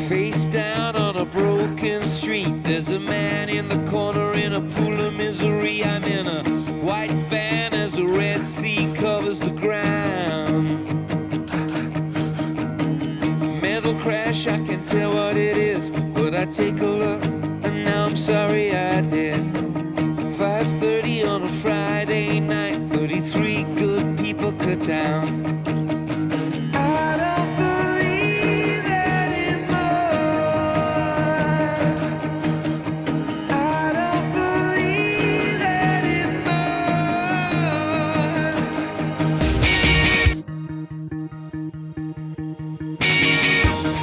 Face down on a broken street, there's a man in the corner in a pool of misery. I'm in a white van as the Red Sea covers the ground. Metal crash, I can tell what it is, but I take a look and now I'm sorry I did. 5:30 on a Friday night, 33 good people cut down.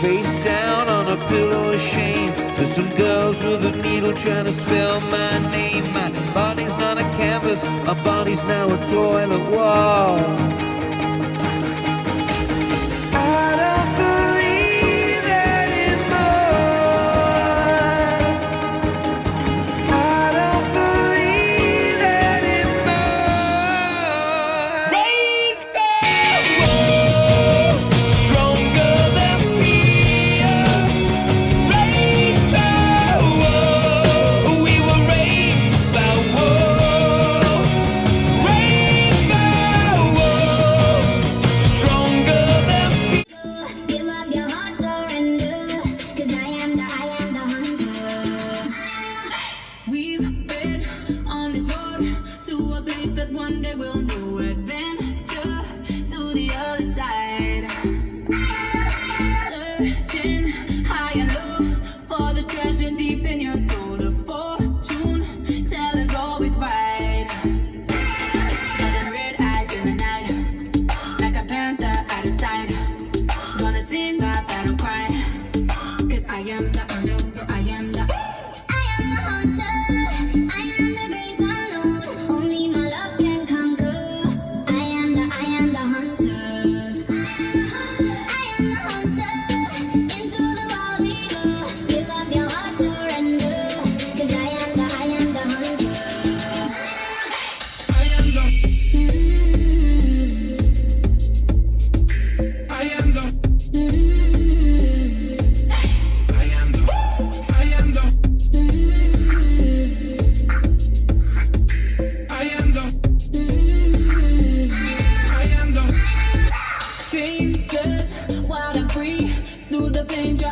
Face down on a pillow of shame, there's some girls with a needle trying to spell my name. My body's not a canvas, my body's now a toilet wall. I don't believe anymore. I don't believe anymore. Raise the walls, stronger than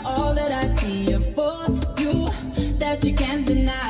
all that I see, a force you that you can't deny.